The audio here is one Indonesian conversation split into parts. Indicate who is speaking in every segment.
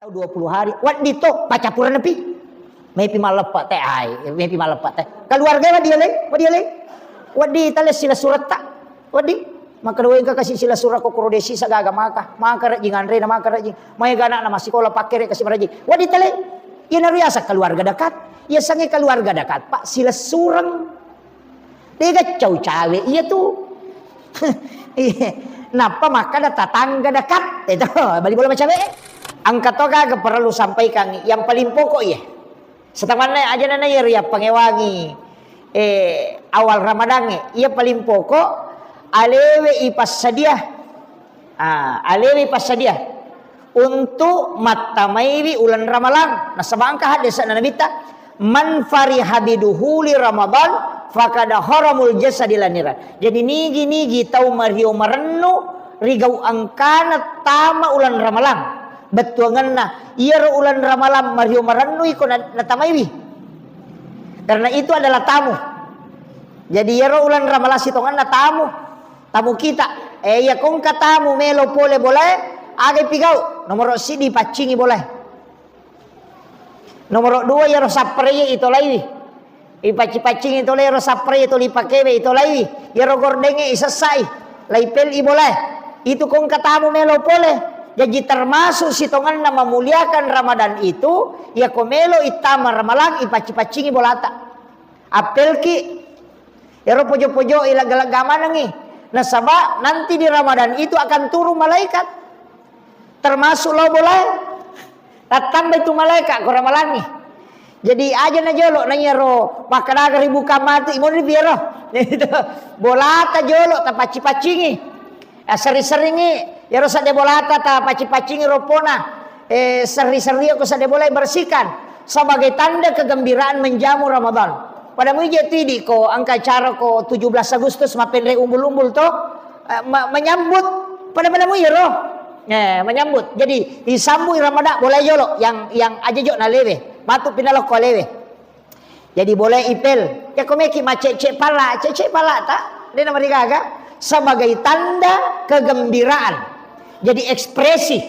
Speaker 1: Tahu 20 hari. Wat dito pacapuran nepi. Maypi malepat teh ai, maypi malepat teh. Keluarga mah dia le. Wat di tale sila surat tak. Wat di maka doain ka kasih sila surat ko desi sagaga maka rajing andre na maka rajing. May gana na masikola pakere kasih rajing. Wat di tale. Ieu nariasa keluarga dekat. Ia sange keluarga dekat. Pak sila surang. Dia gacau cawe iya tuh. Napa maka ada tetangga dekat. Itu balik bola macam angkat toga perlu sampaikan yang paling pokok ya. Setamana aja nana ya pangewangi awal Ramadan ia paling pokok alewe ipas sadia. Alewe ipas sadia untuk matamaiwi ulan Ramadan. Nah sabangka hadis nabita man fariha biduhuli Ramadan fakada haramul jasadilaniran. Jadi nigi tau mario merennu rigau angkana tama ulan Ramadan. Betuanganna iya ulan ramalam mario marannu iko natamaiwi karena itu adalah tamu. Jadi iya ulan ramalan sitonganna tamu kita ya kong katamu melo pole boleh agay pigau nomor sidi pacingi boleh nomor 2 ya sapreye itu laiwi ipaci-pacing itu lay sapreye itu lipakebe itu laiwi ya gordenge isasai laipel i boleh itu kong katamu melo pole. Jadi termasuk sitongan nama memuliakan Ramadan itu ya komelo itama ramalang ipaci-pacingi bolata. Apel ki ya ro pojo-pojo ilagalagama nangi. Nah sabab nanti di Ramadan itu akan turun malaikat. Termasuk lo boleh tambah itu malaikat ko ramalangi. Jadi aja na jolo nanya ro makadaga ribu kamati mo di biaro. Bolata jolo ta paci-pacingi. Seri-seringi ya rosa de bolata ta paci-pacingi ropona seri-seri ko sa de boleh bersihkan sebagai tanda kegembiraan menjamu Ramadan. Pada muje tidi ko angka cara ko 17 Agustus mapendre umbul-umbul to menyambut pada muje roh. Menyambut. Jadi disambui Ramadan boleh jolo yang aja jo na lewe. Matu pinalo ko lewe. Jadi boleh ipel. Ya komeki macece pala tak? Dia nama digaga sebagai tanda kegembiraan. Jadi ekspresi.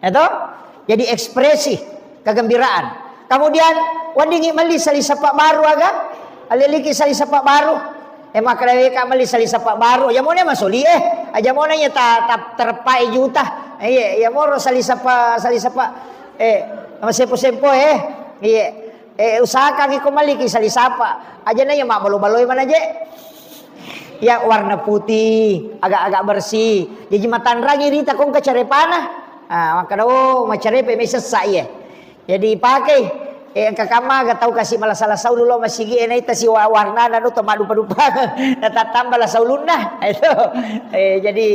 Speaker 1: Itu? Jadi ekspresi kegembiraan. Kemudian wadingi mali sali sapak baru aga. Aliliki sali sapak baru. Maka ka mali sali sapak baru. Ya mo na masuli aja mo na nya ta terpai juta. Ya mo sali sapak masepo-sepo usahakan iko maliki sali sapa. Aja na ya mak balo-baloy man aja. Ya warna putih, agak-agak bersih. Jadi matan rangi rita kong kecarepana. Maka do macarepe may sesa ya. Jadi pakai kakama agak tahu kasih malah salah saulu lo masih gini ita si warna nanu to madupa-dupa. Tambah lah sauluna. Itu. Jadi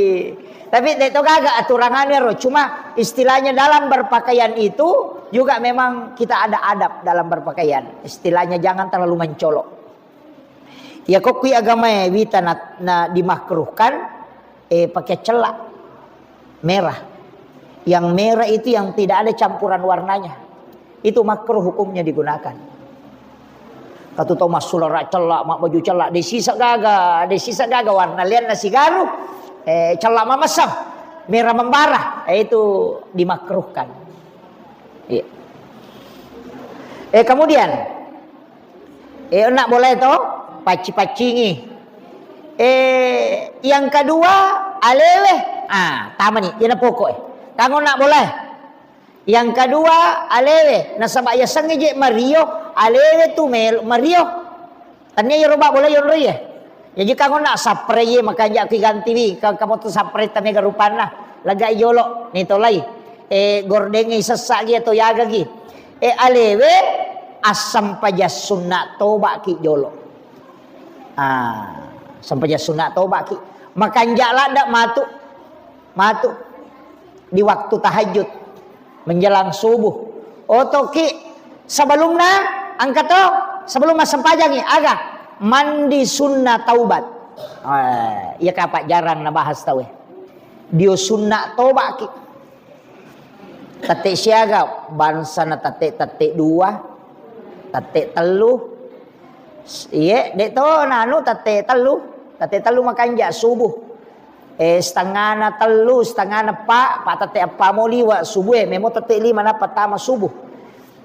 Speaker 1: tapi itu agak aturangannya ro. Cuma istilahnya dalam berpakaian itu juga memang kita ada adab dalam berpakaian. Istilahnya jangan terlalu mencolok. Ya kok kui agama wita na dimakruhkan pakai celak merah. Yang merah itu yang tidak ada campuran warnanya. Itu makruh hukumnya digunakan. Katu to masulara celak mak baju celak desisa gaga warna lian nasi garu celak mamasam merah membara itu dimakruhkan. Iya. Kemudian nak boleh toh paci-pacingi. Yang kedua alewe. Tama nih, yana pokok. Kango nak boleh. Yang kedua alewe. Nah sabak ya sangeje Mario, alewe tu Mario. Tanya ya roba boleh yon ya. Jadi kango nak sapreye makanya ki ganti wi. Kamu tu sapre tame garupana. Laga yolo nito lai. Gordenge sesak gitu yaga gi. Alewe asam paja sunat toba ki jolo. Sampai sunat toba ki makan jala ndak matu di waktu tahajud menjelang subuh otoki sebelumnya angkat to sebelum masam pajangi aga mandi sunnah taubat iya kapak jarang na bahas tahu dio sunnah toba ki tate siaga bansana tate 2 tate 3 iya, dek to nanu tate telu makanja subuh. setengah na telu, setengah na pak tate apa mo liwa subuh memo tate lima na pertama subuh.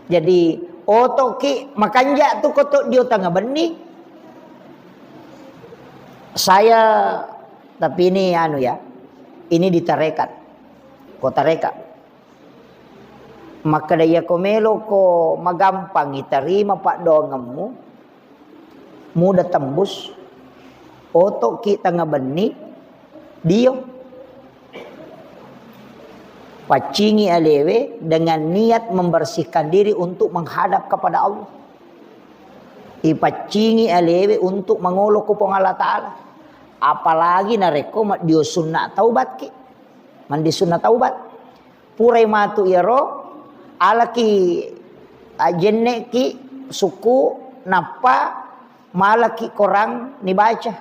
Speaker 1: Jadi oto ki makanja tu koto dio tengah benih. Saya tapi ini anu ya, ini ditarekat, kota tarekat. Maka daya komelo ko magampang iterima pak dongamu, mudah tembus. Oto ki tengah benih, dio pacingi alewe dengan niat membersihkan diri untuk menghadap kepada Allah. Ipacingi alewe untuk mengolok kupong Allah Ta'ala. Apalagi nareko dio sunnah taubat ki. Mandi sunnah taubat. Purai matu iro ala ki ajenne ki suku napa malaki korang nibaca.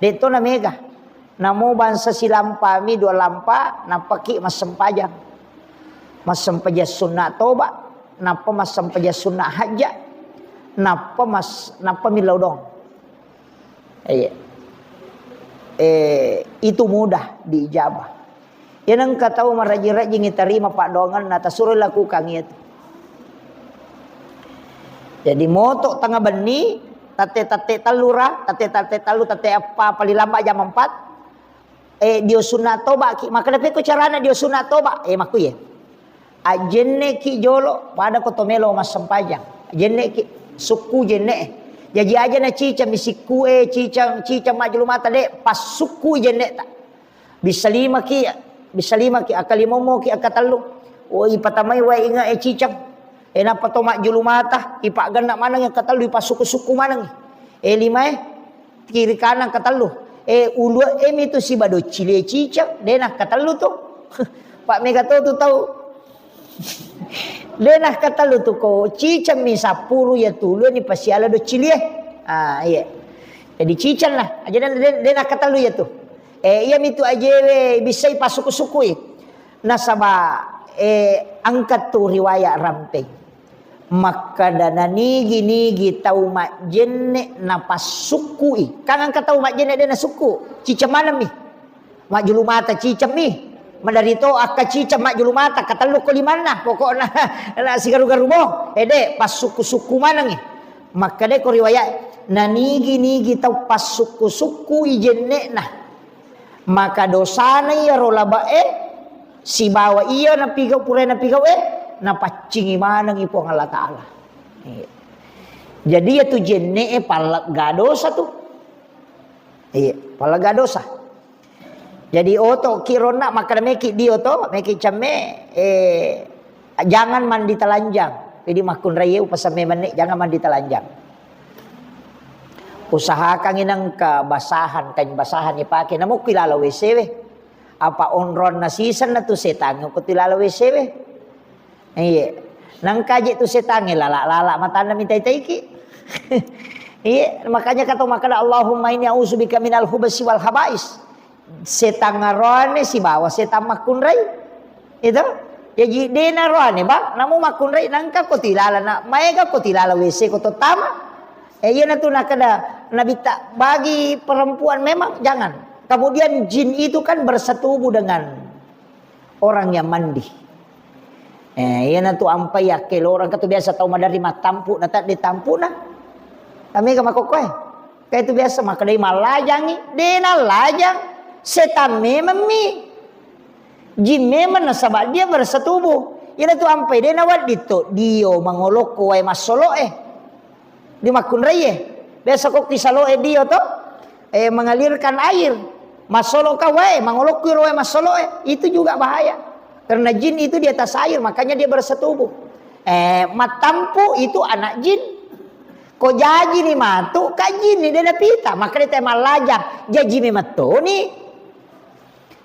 Speaker 1: Deto na mega. Namo bangsa silampa mi dua lampa napaki mas sempajang. Mas sempaja sunnah taubat, napa mas sempaja sunnah hajat. Napa milaudong. Itu mudah diijabah. Yan ang kataw maraji-raji ngitarima pak dongan na tasuro lakukan itu. Jadi motok tengah beni tate talura, tate talu tate apa palilamba jam 4. Dio sunat toba ki maka dapat ko carana dio sunat toba maku ye. Ajenne ki jolo pada ko tomelo mas sempajang. Ajenne ki suku jenne jadi aja na cica misiku cica majlu mata de pas suku jenne tak bisa lima ki akalimomo ki akatalu oi patamai wa inga cicang napa to majlu mata ipak ganda mana yang katalu pas suku mana lima kiri kanan katalu ulu itu si bado cile cicang denah katalu tu Pak Megato tu tahu denah kata lu tu ko cican mi sapuru ya tulu ni pasiala do cilie. Iya. Jadi cican lah. Aja denah kata lu ya tu. Iya mi tu ajewe bisa pasuku-sukui. Nasaba angkat tu riwayat ramping. Maka dana nigi tau mak jenne napas sukui. Kang angkat tau mak jenne dena suku. Cican mana mi? Mak julu mata cican mi. Madarito akka cica mak julu mata katalu ko limana pokokna na sigaru-garu mo de pas suku-suku manang maka de ko riwayat nigi tau pas suku-suku ijenne nah maka dosana ya rolaba si bawa iya na pigau pure na pigau na pacingi manang ipo Allah Ta'ala. Jadi ya tu jenne palaga dosa tu palaga dosa. Jadi oto kirona maka meki dio to meki came jangan mandi telanjang. Jadi makun rayu pasame manik jangan mandi telanjang. Usahakan inang basahan ipake namo kilala WC we. Apa onron na season na tu setang ko tilala WC we. Iya. Nang kaje tu setang lala matanda minta taiki. Iya makanya kata makana Allahumma inni a'udzubika minal khubasi wal habais. Setang ngarone si bawa setang makunrai itu jadi dena rone ba namu makunrai nangka ko tilala na maega ko tilala WC ko tama iya na tu nakada nabita bagi perempuan memang jangan. Kemudian jin itu kan bersetubuh dengan orang yang mandi iya na tu ampai yakel orang kata biasa tahu madari matampu na tak ditampu na kami ka makokoy kayak itu biasa maka dari malajangi dena lajang setan memang mi jin memang nasabak dia bersetubuh ina tu ampai dia nawat dito dio mangolok ko ay masolo di makun raye biasa kok kisalo dio to mengalirkan air masolo ka wae mangolok ko wae masolo itu juga bahaya karena jin itu di atas air makanya dia bersetubuh matampu itu anak jin ko jaji ni matu ka jin ni dia pita maka dia temal lajang jaji ni matu ni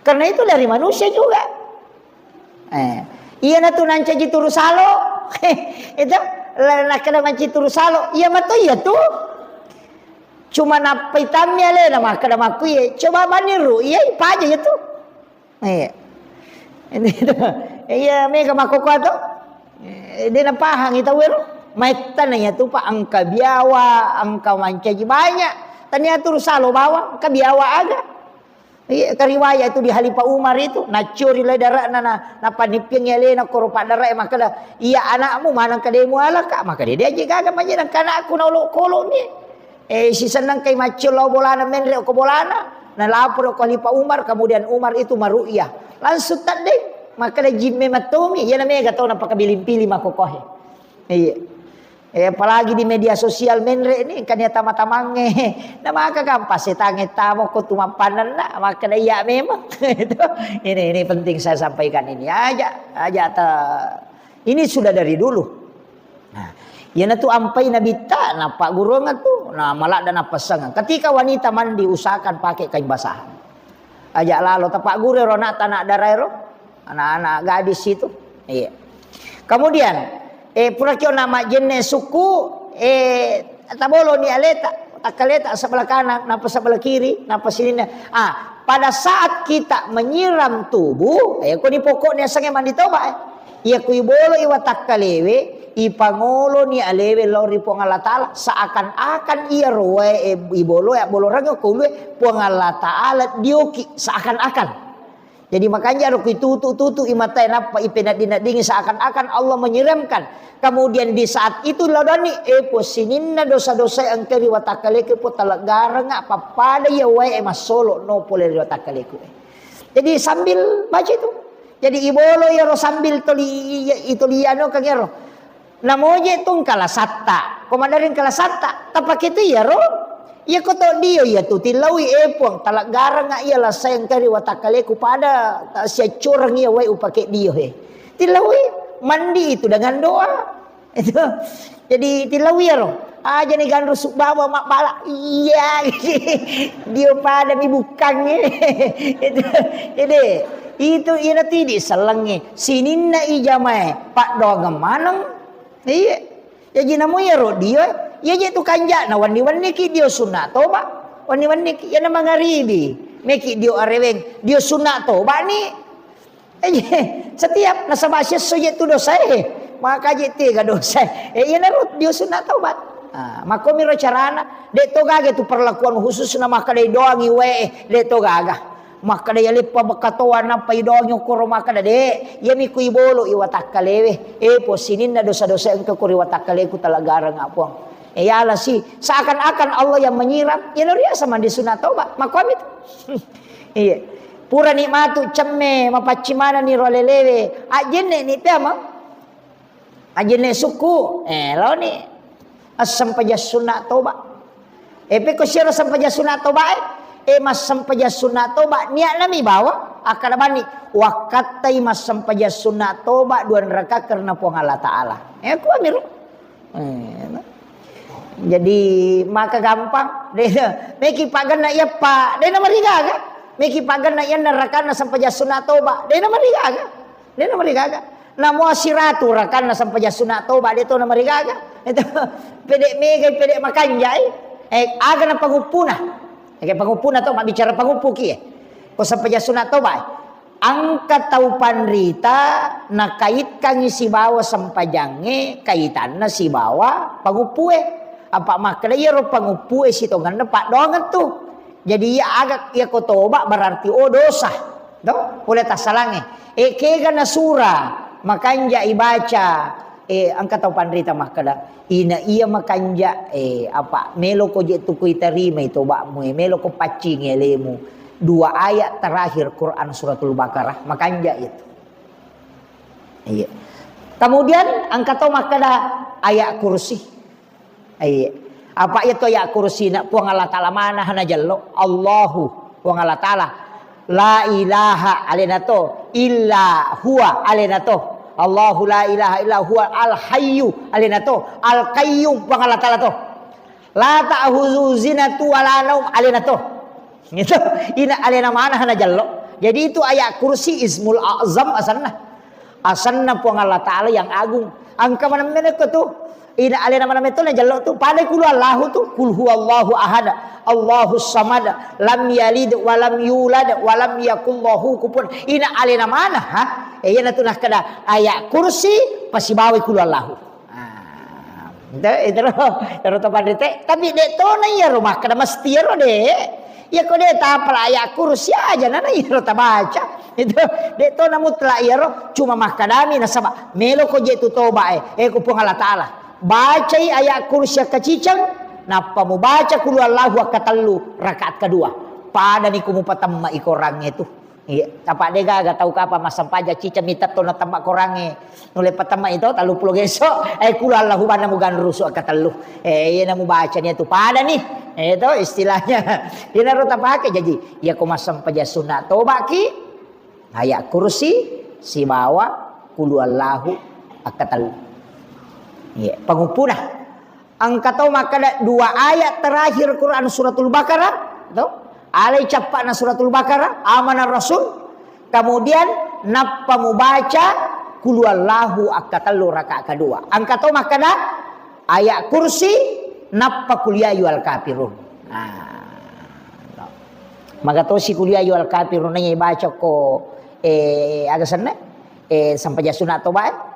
Speaker 1: karena itu dari manusia juga. Iya na tu nanca jituru salo. Itu nak kena manci turu salo. Iya matu iya tu. Cuma napa hitamnya le nama kada maku ye. Coba maniru. Iya ipa aja ya tu. Iya. Iya mega makoko tu. Dia na pahang ita wero. Maitan ya tu pa angka biawa, angka manca banyak. Tanya turu salo bawa, ka biawa aga. Iya, riwayat itu di Khalifah Umar itu nacuri le darak na paniping yale na korupa darak maka dah iya anakmu mana kademu ala kak maka dia jaga manjana kana aku na kolo ni si senang kai macul lo bolana menre ko bolana na lapor ko Khalifah Umar kemudian Umar itu maru'yah langsung tadeng maka dah jimme matumi ya namanya gatau na pakabilin-pilih makokohe iya. Apalagi di media sosial menre ini kan ya tama-tamange nah maka gampang setange tamo ko tumapanan na maka iya memang itu ini penting saya sampaikan ini aja ini sudah dari dulu nah ya tu ampai nabi ta na pak guru ngatu nah malak dan apa sangat ketika wanita mandi usahakan pakai kain basah aja lalu tapak guru rona tanah darai anak-anak gadis itu iya kemudian pura kyo nama jenis suku tabolo ni aleta takaleta sebelah kanan napa sebelah kiri napa sini pada saat kita menyiram tubuh ko ni pokoknya sange mandi toba iya ku ibolo iwa takalewe ipangolo ni alewe lori po Allah taala seakan-akan iya roe ibolo ya bolo rango ko lue po Allah taala dioki seakan-akan. Jadi makanya aku tutu imatai napa ipenat dingin seakan-akan Allah menyiramkan. Kemudian di saat itu ladani posininna dosa-dosa yang keri watakaleku po talagarang apa pada ya wae masolo no pole watakaleku. Jadi sambil baca itu. Jadi ibolo ya ro sambil itu liano kagero. Namoje tung kalasata. Komadarin kalasata. Tapak itu ya ro. Ya koto dia ya tu tilawi epong talak garang ia lah sayang kari watakaleku pada tak sia curang ia wai upake dia tilawi mandi itu dengan doa itu jadi tilawi ya roh aja nih gandru suk bawa mak bala iya dia pada mi bukan itu jadi itu ina tidi selengi sininna ijamai pak doa manang iya jadi namu ya roh dia ya je tu kanja na wani-wani ki dia sunat toba wani-wani ki ya na mangaribi meki dia areweng dia sunat toba ni setiap nasabasya soje tu dosa maka je tiga dosa ya narut dia sunat toba maka miro carana de to gaga tu perlakuan khusus na maka de doangi we de to gaga maka de lipa bakatoan na pay doangi ko maka de ya mi ku ibolo iwatakalewe posinin na dosa-dosa engkau ko iwatakale ku talaga nga po ya lah sih seakan-akan Allah yang menyiram ya luar biasa mandi sunat taubat makom itu iya pura nikmatu cemme mapacimana ni rolelewe ajene ni tema ajene suku lo ni asam paja sunat taubat pe ko sira asam paja sunat taubat mas sampaja sunat taubat niat nami bawa akan bani wakatai mas sampaja sunat taubat dua neraka karena puang Allah taala ku amiru jadi maka gampang dia meki pagan nak ya pak dia nama rigaga meki pagan nak ya neraka na sampaja sunat taubat dia nama rigaga namo siratu rakan na sampaja sunat taubat dia tu nama rigaga itu pedek mega pedek makanjai aga na pagupuna pagupuna tu mak bicara pagupu ki ko sampaja sunat taubat angkat tau panrita na kaitkan si bawa sampajange kaitan na si bawa pagupue apa makna ya ro pangupue si tongan pak doang tu jadi ya agak ya ko toba berarti dosa do boleh tasalange kega na sura makanja ibaca angkat tau panrita makada ina iya makanja apa melo ko je tu ku terima itu bakmu melo ko pacing elemu dua ayat terakhir Quran suratul Baqarah makanja itu iya kemudian angkat tau makada ayat kursi apa itu ayat kursi nak puang Allah taala mana hana jallo Allahu puang Allah taala la ilaha alinato illa huwa alinato Allahu la ilaha illa huwa al hayyu alinato al qayyum puang Allah taala to la ta'khuzu zinatu wala naum alinato itu ina alina mana hana jallo jadi itu ayat kursi ismul azam asanna puang Allah taala yang agung angka mana ko tu ina alena mana metol jallo tu pada kul Allahu tu kul huwallahu ahad Allahus samad lam yalid wa lam yulad wa lam yakul lahu kufuwan ina alena mana ina tu nak kada ayat kursi pasibawi kul Allahu itu to pandite tapi de to na ya rumah kada mesti ro de Ya kau dia tak apa ayat kursi aja nana iro tak baca. Itu dia tu namun telah iro cuma makadami nasabah. Melo kau je tu toba ku pun Allah Taala. Baca ayat kursi kecicang. Napa mu baca kulu Allahu akatallu rakaat kedua. Pada ni kumu patamma ikorangnya itu. Iya, tapak dega gak tahu apa masam paja cica mita to na tambak korange. Nule patama itu talu pulo geso kulu Allahu bana mugan rusu akatalu. Iya namu baca nih tu pada nih. Itu istilahnya. Ina ro tapake jadi ya ko masam paja sunat toba ki ayat kursi si bawa kulu Allahu akatalu. Iya, pengumpuna. Angka tahu maka dua ayat terakhir Quran suratul Baqarah, tahu? Alai capakna suratul Baqarah, amanah Rasul. Kemudian napa membaca kul huwallahu akatallu rakaat kedua. Angka tahu makana ayat kursi napa kuliah yual kafirun. Maka tahu si kuliah yual kafirun nya baca ko agak sana sampai jasunat toba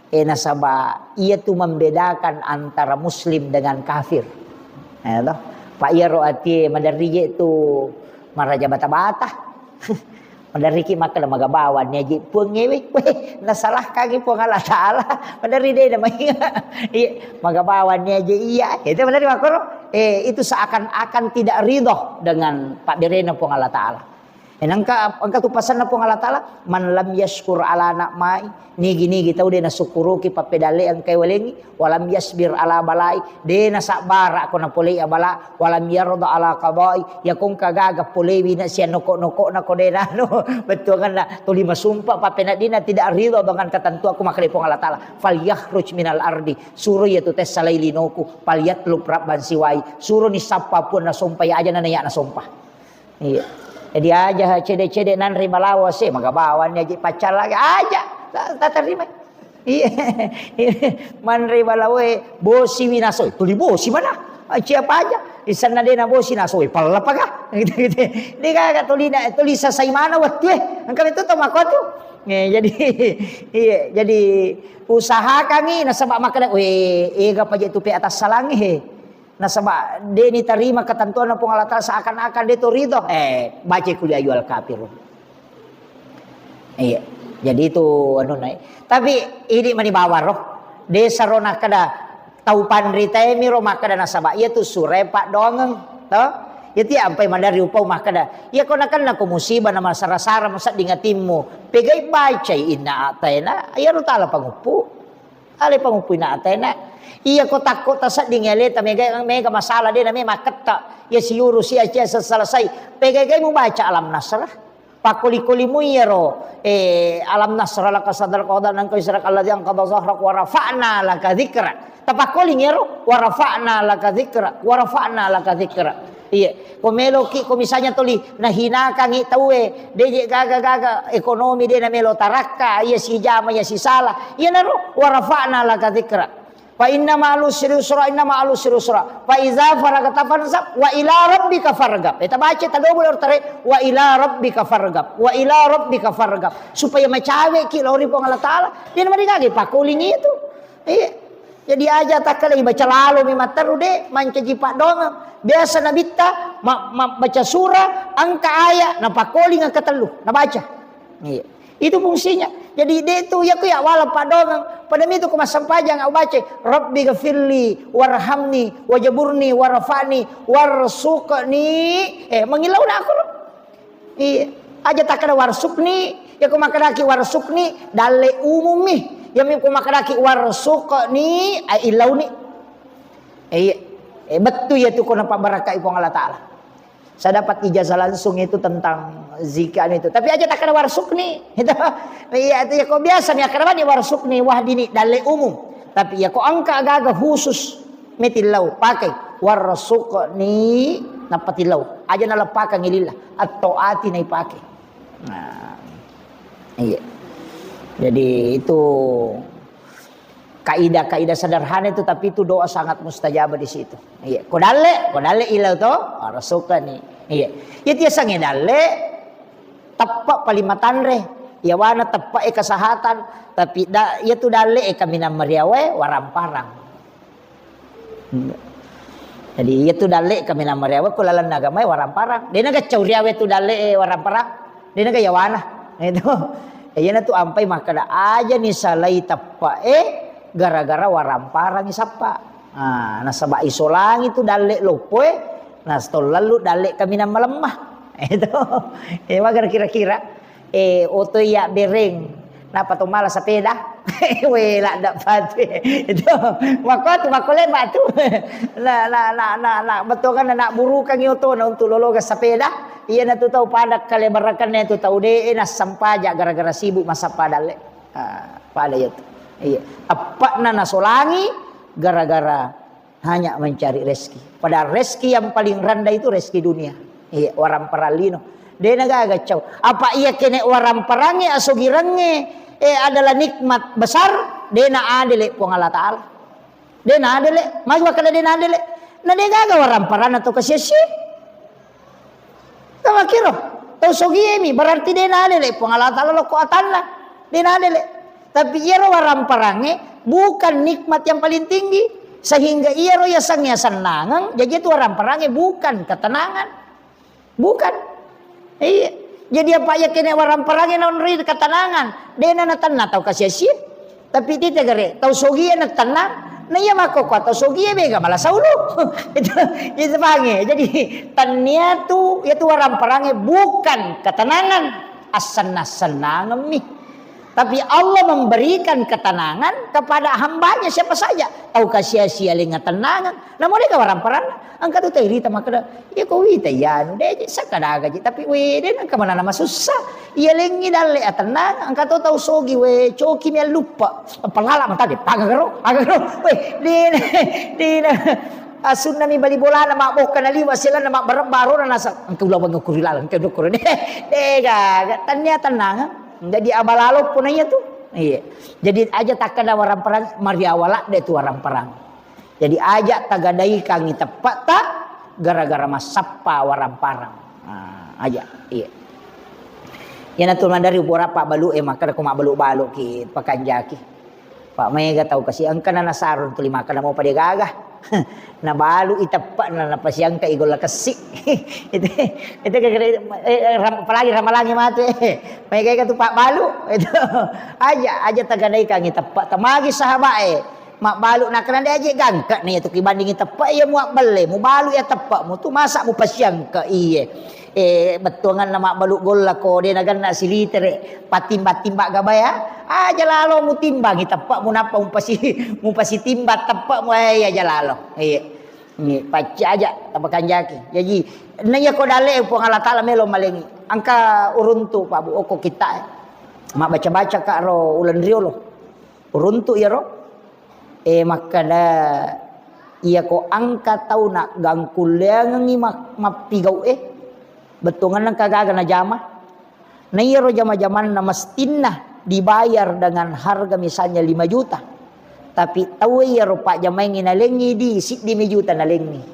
Speaker 1: nasaba ia tu membedakan antara muslim dengan kafir. Pak Yaro ati madari tu maraja bata-bata. Madari ki maka na magabawan niya ji pungewe. Nasalah kagi po Allah Taala. Madari de na may magabawan niya ji iya. Itu madari makoro. Itu seakan-akan tidak ridho dengan Pak Birena po Allah Taala. Angka tupasan na po Allah Taala man lam yashkur ala nakmai nigi tahu de na sukuru ki papedale ang kay walengi walam yasbir ala balai de na sabara ko na pulay abala walam yarda ala qadai ya kung kagaga pulewi na siya noko na ko de na no betul kan na tuli masumpa papena dina tidak ridho dengan ketentu aku makali po Allah Taala fal yakhruj minal ardi suruh ya tu tes salailinoku pal yatlub rabban siwai suruh ni sapa pun na sumpah ya aja na naya na sumpah. Iya. Jadi aja cede-cede nan rima lawas magabawan niya ji pacar lagi aja tak terima. Iya. Man rima lawe bosi winasoy. Tuli bosi mana? Siapa aja. Isan na din na bosi nasoy. Pala pa ka. Gitu. Di ka tuli sa mana waktu ang kami tu tamakot tu. Jadi iya jadi usaha kami nasaba makana ega pa tu pe atas salangi nasaba deni terima ketentuan ng Allah Taala seakan-akan dia itu ridho baca kuliah yual kafirun. Iya. Jadi itu anu naik. Tapi ini manibawa roh. Desa rona kada tau pandrita miro makada nasaba. Ia tu surepak dongeng, toh? Ya ti ampai mandari upau makada. Ya kona kan na musibah na masara-sara masat dingatimmu. Pegai baca inna atena. Ya ro tala pangupu. Ale pangupu inna atena. Iya ko takut tasat dingeleta mega masalah dia namanya maketa ya siuru si aja selesai pegai mu baca alam nasrah pakuli-kuli mu yero alam nasrah laka sadar qada nan kaisrak alladzi anqadha zahrak wa rafa'na laka dzikra tapakuli yero wa rafa'na laka dzikra wa rafa'na laka dzikra iya ko melo ki ko misalnya tuli nahina kangi tawe de gaga ekonomi dia na melo taraka iya si jama ya si salah iya naro wa rafa'na laka dzikra fa inna ma'al usri yusra inna ma'al usri yusra fa iza faragta fansab wa ila rabbika fargab eta baca tadobul tare wa ila rabbika fargab wa ila rabbika fargab supaya macawe ki lori po Allah Taala dia mari gage pakuling itu iya jadi aja tak kali baca lalu mimataru de manca jipak dong biasa nabita baca surah angka ayat na pakuling ang katelu na baca iya itu fungsinya. Jadi dia itu ya ku ya wala padongang. Pada itu ku masam pajang au baca Rabbi ghafirli warhamni wajaburni warfani warsuqni mengilau na aku. Iya, aja tak ada warsukni ya ku makadaki warsukni dalle umumi. Ya mi ku makadaki warsuqni ai ilauni. Iya. Betul ya tu ku nampak barakah ipong Allah Taala. Saya dapat ijazah langsung itu tentang zikir itu. Tapi aja tak ada warsukni. Itu ya itu ya kok biasa nih karena di warsukni wahdini dalil umum. Tapi ya kok angka agak khusus metilau pakai warsukni napatilau. Aja nalapakan ngilillah atau ati nai pakai. Nah. Iya. Jadi itu kaidah-kaidah sederhana itu tapi itu doa sangat mustajab di situ. Iya, kodale ilau to rasukan nih. Iya. Ya dia sange dalle tepak palimatan re. Ya wana tepak kesehatan tapi ya tu dalle kami na mariawe waramparang. Jadi itu dalek kami nama rewa ko lalan nagamay warang parang. Dia naga cauriawe tu dalek warang parang. Dia naga yawana. Itu. Ayan na tu ampay makada aja ni salay tappa gara-gara warang parang isapa. Nasaba isolang itu dalek lopo nas tol lalu dalek kami nama lemah. Itu. Magar kira-kira oto ya bereng. Napa tu malas sepeda? Wela dapat. Itu makole batu. Betul kan nak buru kang yoto na untuk lologa sepeda. Iya na tu tahu pada kale barakan na tu tahu de na sampaja gara-gara sibuk masa padale. Pada itu. Iya. Apa na nasolangi gara-gara hanya mencari rezeki. Padahal rezeki yang paling rendah itu rezeki dunia. Iya, orang paralino. Dia naga cau. Apa ia kene orang perangi asugirange adalah nikmat besar. Dia na adele pong Allah Ta'ala. Dia na adele. Magwa kada dia na adele. Na dia gaga orang peran atau kasiyasi. Kama kiro. Tau sugiemi berarti dia na adele pong Allah Ta'ala lo kuatanlah. Dia na adele. Tapi ia orang perangi bukan nikmat yang paling tinggi. Sehingga ia ya sangnya senangan. Jadi itu orang perangi bukan ketenangan. Bukan. Iya. Jadi apa ya kene warang perangi naon ri ketenangan. Dia na tanah tau kasih-sia. Tapi dia tegare tau sogi na tenang. Na iya mako ko tau sogi bega malah saulu. Itu pange. Jadi tania tu itu warang perangi bukan ketenangan. Asan-senangan mi. Tapi Allah memberikan ketenangan kepada hambanya siapa saja. Tahu kasih-sia lenga tenangan. Namun mereka orang peran. Angkat tu terita makada. Ya kau ita ya nu deh sakada gaji. Tapi we dia nak kemana nama susah. Ia lengi dalle tenang. Angkat tu tahu sogi we coki mia lupa. Pelala mata dia pagaro. We dia asun nami bali bola nama bokan ali wasilan nama baru na nasa. Angkat ulah bang kurilalan ke dokur deh. Dega tanya tenang. Jadi abalalo pun aja tuh. Iya. Jadi aja tak ada orang perang mariawala deh tu orang perang. Jadi aja tagadai kangi tepat tak gara-gara masapa orang parang. Aja. Iya. Ya natulan dari beberapa balu maka aku mak balu kit pakanjaki. Pak Mega tahu kasih angkana nasarun tu lima kana mau pada gagah. Na balu itepak na napasiang ka igol kasih. Itu apalagi ramalangi mati. Mega tu Pak Balu itu. Aja tagadai kangi tepak tamagi sahabat mak balu nak kena dia aje gangkat ni tu kibandingi tepak ya muak bele mu balu ya tepak mu tu masak mu pasiang ke iye betuangan nama balu gol lah ko dia nagan nak siliter patimba gabaya aja lalo mu timbangi tepak mu napa mu pasi timba tepak mu aja lalo ni paci aja tapakan jaki jadi nanya ko dale po Allah Taala melo malengi angka uruntu Pak Bu oko kita mak baca kak ro ulan rio lo uruntu ya ro maka dah ia ko angka tau nak gangkuleang ni mapigau betungan nang kagaga na jama na iro jama-jaman na mastinna dibayar dengan harga misalnya 5 juta tapi tahu iro pak jamay nginalengi di 5 juta nalengi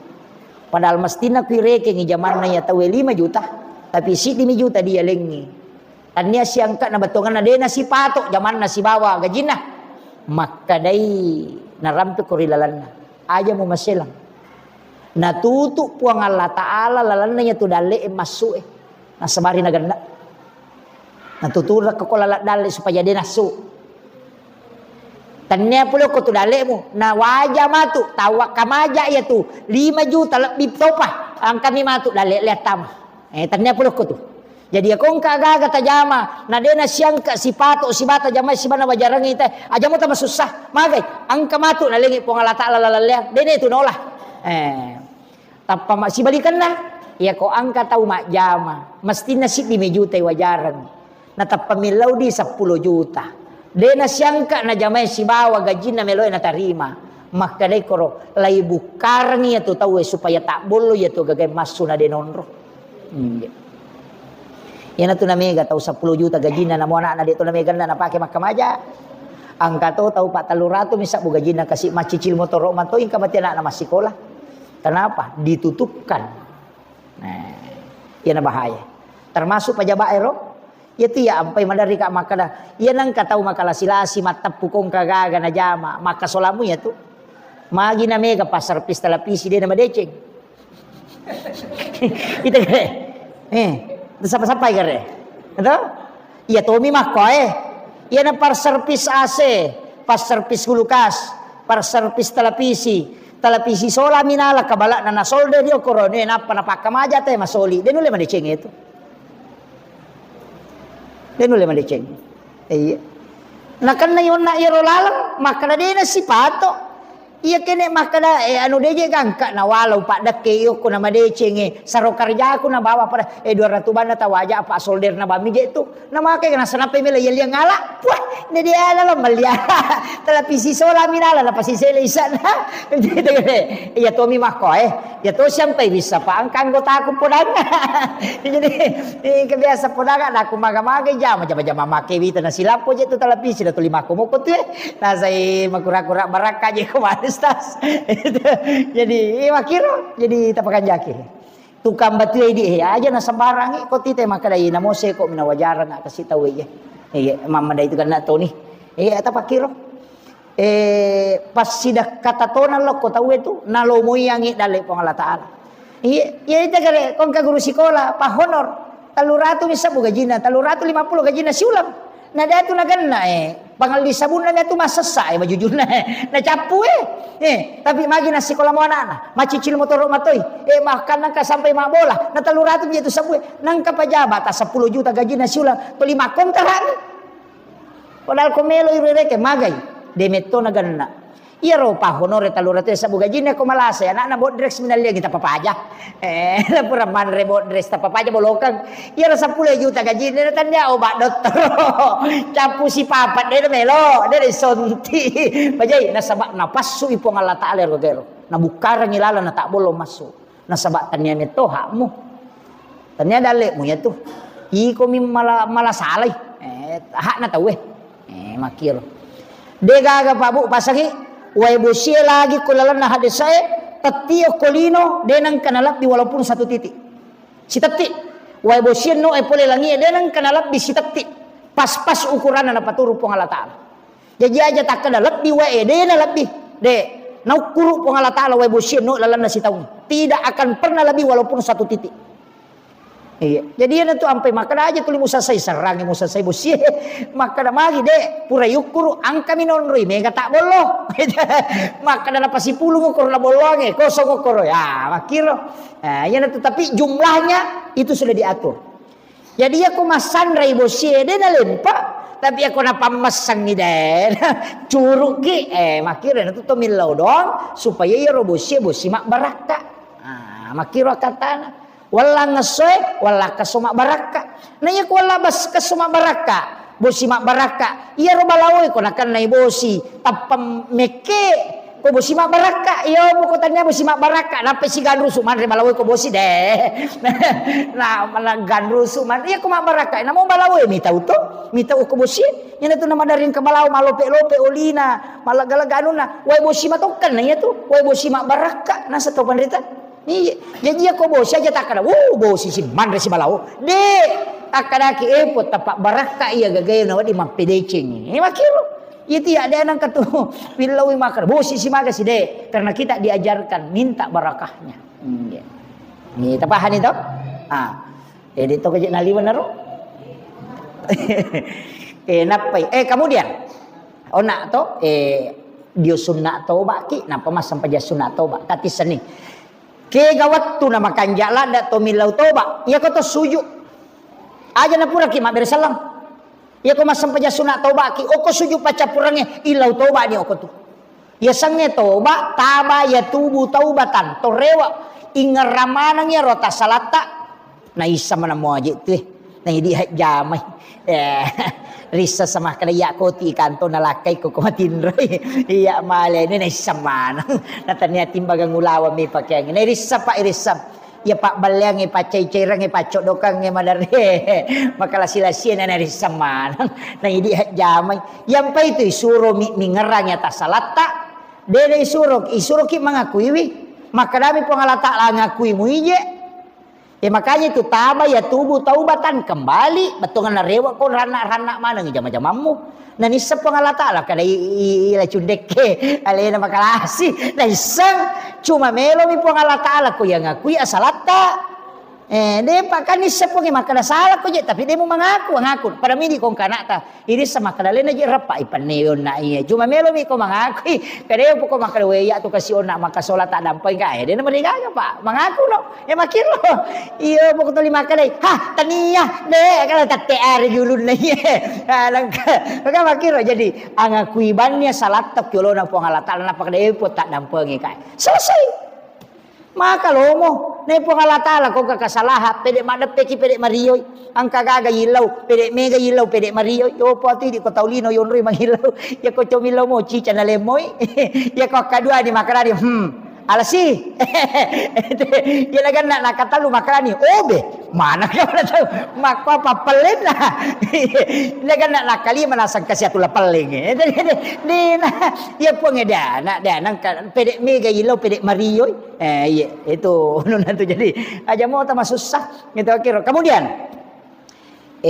Speaker 1: padahal mastinna kuireke ngi jaman na ya tahu 5 juta tapi 5 juta dia lengi tanya siangka na betungan na dena si patok jaman na si bawa gajina maka dai narampi kurilalan aja mu maselang natutuk puang Allah Ta'ala lalannya tu dale masuk nasabari na ganda natutura ko lalat dale supaya dia nasu tanya pulo ko tu dale mo na waja matu tawa kamaja ya tu 5 juta lebih topa ang kami matu dale letam tanya pulo ko tu jadi akong kagaga tajama na dena siyang ka si pato si bata jamay si bana bajarang ite aja mo ta masusah magay ang kamato na lingi po nga lata lalalya dena itu nolah tappa si balikan na iya ko ang kataw ma jama mesti na si 5 juta wajaran na tappa milaw di 10 juta dena siyang ka na jamay si bawa gajin na meloy na tarima maka day koro lay bukar niya to tawe supaya tak bolo ya to gagay masu na denonro yan na to na mega tau 10 juta gajina na mo na dito na mega na napake makamaja ang kato tau patalurato misa bu gajina kasi macicil motor man to ingka batina na masikola kenapa ditutupkan yan na bahaya termasuk pajaba ero yati ya ampai madari ka makada yan ang kataw makalasila si matapukong kagaga na jama makasolamu ya to Magi na mega pasar pista lapisi dia nama deceng. Itu kare. Itu sampai kare. Itu? Iya Tommy mah koe. Iya na par service AC, pas service kulukas, par service televisi sola minala kabala na solder dio korone na panapakamaja te masoli. Dia nule madeceng itu. Dia nule madeceng. Iya. Nah kan na yon na iro lalang makana dia na sipato. Iya kene makana anu deje gangka na walau pak deke iyo ko na madeceng saro karja aku na bawa pada 200 banda tawaja apa solder na bami je tu na make kana sanape mele yang ngala wah ne dia ala malia televisi sola minala na pasi sele isana gitu kene iya Tommy mako ya to sampai bisa pa angkang gota aku podang jadi kebiasa podang aku maga-maga jam make wita na silapo je tu televisi na tulima ko mo ko tu na sai makura-kura baraka je ko tas jadi wakiro jadi tapakan jaki tukang batu di aja na sembarang ko tite makadai na mose ko minawajaran na kasi tawe ya mama dai itu kan na to ni tapakiro pas sidak kata tona lo ko tawe tu na lo moyangi dale pang Allah taala itu kare kon ka guru sekolah pa honor 300 bisa bu gajina 350 gajina siulam na datu na ganna pangal di sabun na tu masasa majujurna na capu tapi magi na sekolah mo anak macicil motor matoy makan nangka sampai mak bola na 300 itu sabu nang kapajabat 10 juta gaji na siulang to 5 kontrakan padahal komelo ireke magay demetto na ganna iya ro pa honore 300 sabu gaji na ko malasa anak na bodrex minalya kita papaja na pura man re bodrex ta papaja bolokang iya ro 10 juta gaji na tanya obat dokter capu si papat de melo de sonti pajai na sabak na pasu ipo Allah taala ro gero na bukara ngilala na tak bolo masuk na sabak tanya meto hakmu tanya dale mu ya tu iko mi mala salai hak na tawe makiro de gaga pabu pasangi wai bosie lagi kulalan na hadis saya tatio kolino denang kanalap di walaupun satu titik si tati wai bosie no pole langi denang kanalap di si tati pas-pas ukuran na paturu pong Allah taala jadi aja tak kada lebih wae de na lebih de na ukuru pong Allah taala wai bosie no lalan na si taung tidak akan pernah lebih walaupun satu titik iya jadi ana tu ampai makana aja tuli musa sai sarang musa sai bosie makana magi de pura yukuru angka minon roi mega tak bolo makana na pasipulu ngukur na bolonge kosong ngukur ya makiro ya tetapi jumlahnya itu sudah diatur jadi aku masan rai bosie de na lempa tapi aku na pamasang ni de curug ki makiro na to milau dong supaya ya bosie mak baraka makiro katana wala ngasoy wala kasuma baraka naya ko wala bas kasuma baraka bosi mak baraka iya ro balawoy ko nakan nay bosi tapam meke ko bosi mak baraka iyo mo ko tanya bosi mak baraka nape si ganrusu man re balawoy ko bosi de na malang ganrusu man iya ko mak baraka na mo balawoy mi tau ko bosi nya tu nama darin ka balaw malope olina malagalaga na way bosi matokan na iya tu way bosi mak baraka na sa to pandita iya, jadi aku bosi aja tak ada. Bosi si mandre si balau. De, tak ada ki epot tapak baraka iya gagaya nawa di mampedeceng. Ini makiro. Itu ya ada nang katu pilawi makar. Bosi si maga si de, karena kita diajarkan minta barakahnya. Ini tapahan itu. Jadi to kejek naliwan naro. Napai. Kemudian onak to dia sunat toba ki napa mas sampai dia sunat toba tati seni. Kegawat tu nama kanjala da to milau toba ya ko to suju aja na pura ki ma bersalam ya ko masam paja sunat toba ki o ko suju pacapurange ilau toba ni o ko tu ya sange toba taba ya tubu taubatan to rewa ingaramanang ya rota salata na isa man mo aja tu na di jamai risa sama kada ya koti kanto nalakai ko kumatinroy iya male ni sama natanya timbagang ulawa mi pakyang ni risa pa irisam ya pak balyang pa cai-cairang pa codokang madare makala silasian na risa man na idi jamai yang pa itu isuro mingerang ya tasalata dede isuro ki mangakui wi makadami pangalata la ngakui mu ije Makanya itu taba ya tubuh taubatan kembali betul na rewa ko rana mana ngijama-jamamu. Na nisa Allah Ta'ala kada ila cundeke alena makalasi. Na isang cuma melo mi Allah Ta'ala ko yang ngakui asalata. De pakan nisa po makala salah ko je tapi dia mo mengaku. Para mini kong kanata ini sama kada lena je rapa ipaneon na iya. Cuma melo mi ko mengaku. Kada po ko makalaweya to kasi ona makasolat ta dampay ka. Dia na marigaga pa. Mengaku no. Makiro. Iyo po ko tuli makalay. Ha taniya de kada tatte ari julun na iya. Maka makiro jadi ang akuibannya salat tak yulo na po ang Allah Ta'ala napakada po ta dampay ka. Selesai. Maka lomo na po Allah Ta'ala kung kakasalaha pede madapeki pede mariyoy ang kagaga ilaw pede mega ilaw pede mariyoy yo po ati di ko taulino yon roy mangilaw ya ko chomilaw mo chicha na lemoy ya ko kadua di makarani alasi ya lagan na nakatalu makarani obe mana ka na tahu makwa papalen na lagan na nakali manasang kasi atula paling di na ya po ngeda na nang pede mega ilaw pede mariyoy iya itu nun itu jadi aja mau tambah susah gitu kira kemudian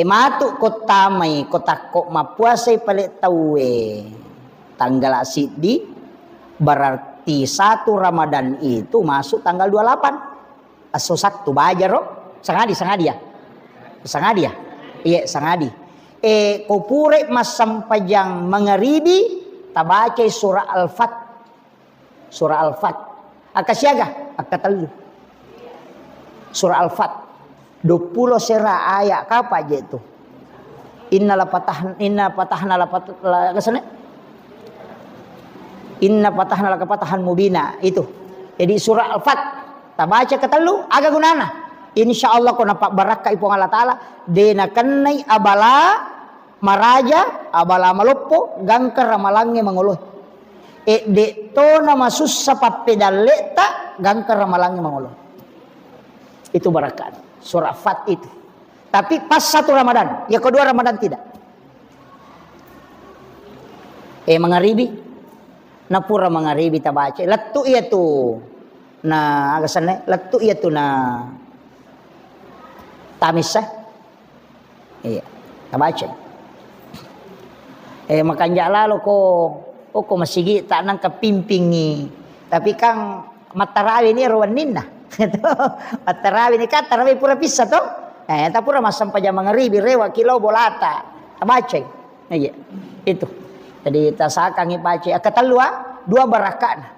Speaker 1: matu kota mai kota kok mapuasai paling tawe tanggal asidi berarti 1 Ramadan itu masuk tanggal 28 aso saktu bajar ro sangadi ya iya sangadi kopure mas sampajang mengeribi tabaca surah al-fat akasyaga akatalu surah al-fat 20 sera ayat kapa aja itu inna patahna kesana inna patahna laka patahan mubina itu jadi surah al-fat tabaca ketelu aga gunana insyaallah ko napak barakah ipong Allah Ta'ala dena kenai abala maraja abala maloppo gangker ramalange mangoloh de to nama sussa pappedaleta gangker ramalange mangoloh itu barakah surah fat itu tapi pas 1 Ramadan ya kedua Ramadan tidak mengaribi napura mangaribi tabaca lattu iya tu na agasan lattu iya tu na tamis iya tabaca makanja lalo ko masigi tak nang kapimpingi tapi kang matarawi ni rawanin na matarawi ni katarawi pura pisa to tapura masampa ja mangaribi rewa kilau bolata tabaca iya itu jadi tasakang ipace akatalua 2 barakan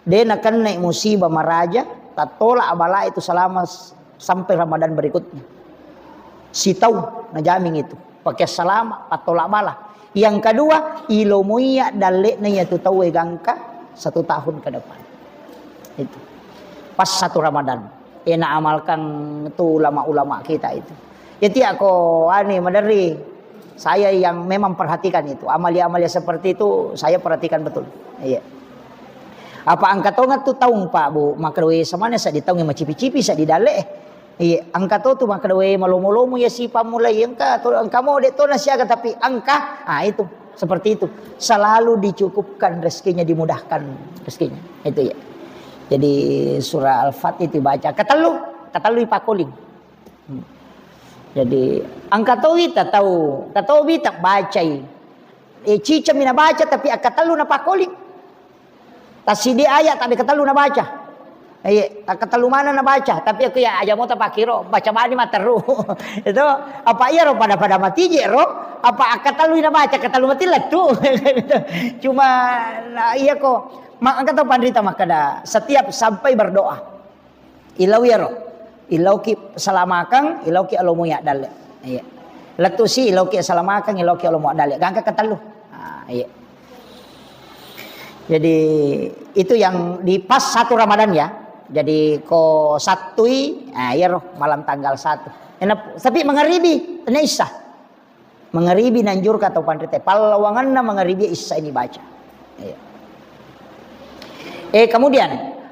Speaker 1: dia akan naik musibah maraja tatola abala itu selama sampai Ramadan berikutnya si tahu najaming itu pakai selama patola bala yang kedua ilomuya dalek na yaitu tahu gangka 1 tahun ke depan itu pas 1 Ramadan ena amalkan itu ulama-ulama kita itu jadi aku madari saya yang memang perhatikan itu amalia-amalia seperti itu saya perhatikan betul iya apa angka tongat tu taung pak bu makarwe samana sa ditaung macipi-cipi sa didale iya angka tu makarwe malomolomo ya si pamulai angka to angka mo de to na siaga tapi angka itu seperti itu selalu dicukupkan rezekinya dimudahkan rezekinya itu ya jadi surah al-fat itu baca katalu ipakoling jadi angka kita tahu kita baca cica mina baca tapi akatalu na pakoling tasidi ayat tapi katalu na baca katalu mana na baca tapi aku ya aja mau tapakiro baca mani materu itu apa iya ro pada mati je ro apa akatalu na baca katalu mati latu cuma iya kok angka tahu pandita makada setiap sampai berdoa ilau ya ro ilauki salamakan ilauki alomuya dale iya latusi ilauki salamakan ilauki alomuya dale gangka katalu iya jadi itu yang di pas 1 Ramadan ya jadi ko satui ya roh malam tanggal 1 tapi mengeribi neisa mengeribi nanjur kata pandite palawanganna mengeribi isa ini baca iya kemudian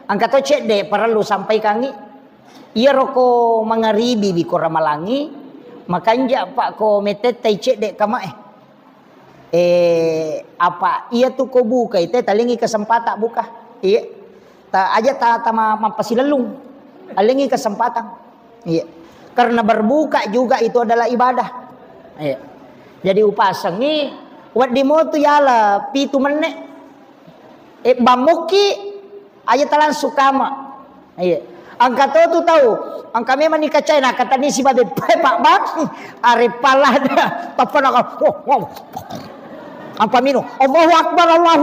Speaker 1: angka to cek de perlu sampai kangi iya roko mangaribi di koramalangi makanja pak ko metete cek dek kama apa iya tu ko buka itu talingi kesempatan buka iya ta aja ta mampasilalung alingi kesempatan Iya. Karena berbuka juga itu adalah ibadah. Iya. Jadi upasangi wat dimo tu yala pitu menit. Bamuki aja talan sukama. Iya. Angka tu tahu. Angka memang ni kacai nak kata ni si babe pak bang. Are pala dah. Tapa nak. Apa minu? Allahu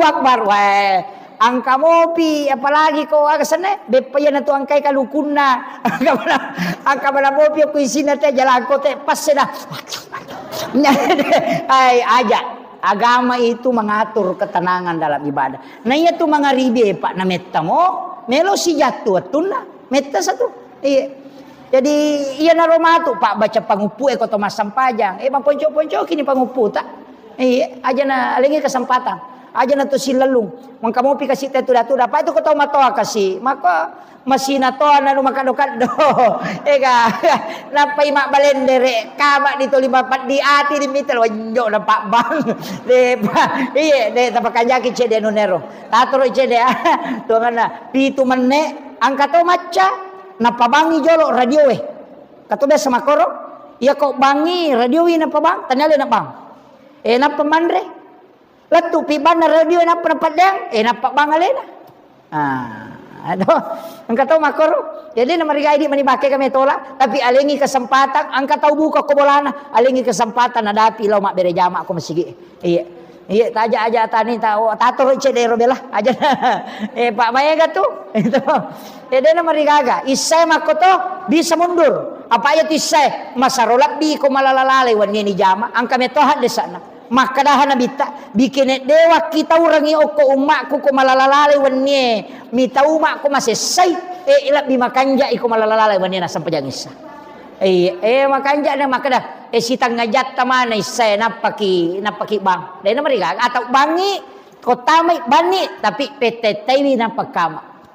Speaker 1: Akbar. Wah. Angka mopi apalagi ko aga sana bepa yana tu angkai kalukuna. Angka mana mopi aku isina teh jalan ko teh pas dah. Ai aja. Agama itu mengatur ketenangan dalam ibadah. Nah iya tu mangaribe pak na metta mo melo si jatuh tunna metta satu. Iya. Jadi iya na romatu pak baca pangupu ko to masampajang. Bang ponco kini pangupu tak. Iya aja na alengi kesempatan. Aja na to si lalung. Mangka mo pi kasi tetu datu dapat itu ko to matoa kasi. Maka masina to na makadokat do. Ega napai mak balendere kama dito 54 di ati di mitel wanjo na pak bang. Iya de tapakajaki cede nonero. Tatoro cede tuangana pitu menne angka to maca napabangi jolo radio Kato besa makoro iya ko bangi radio na pabang tanyale na bang. Napa mandre latu piban na radio napa napadang napa bang alena. Aduh, angka tahu makor. Jadi na marigai di manibake kami tolak, tapi alengi kesempatan, angka tahu buka ko bolana, alengi kesempatan na dapi law mak bere jama ako masigi. Iya, taja aja tani tahu tator cedero bela aja. Pak Mayaga tu. Itu. Jadi na marigaga, isay makoto bisa mundur. Apa ayat isay masarolak bi ko malalalale wan ni jama, angka metohat de sana. Maka dah nabita bikin dewa kita urangi oko umakku ko malalalale wannie mita umakku masih say ilap bimakanja iko malalalale wannie na sampai jangisa makanja na makada sitang ngajat tamana isay napaki bang dahil na mariga atau bangi ko tamay bani tapi petetewi na pagkama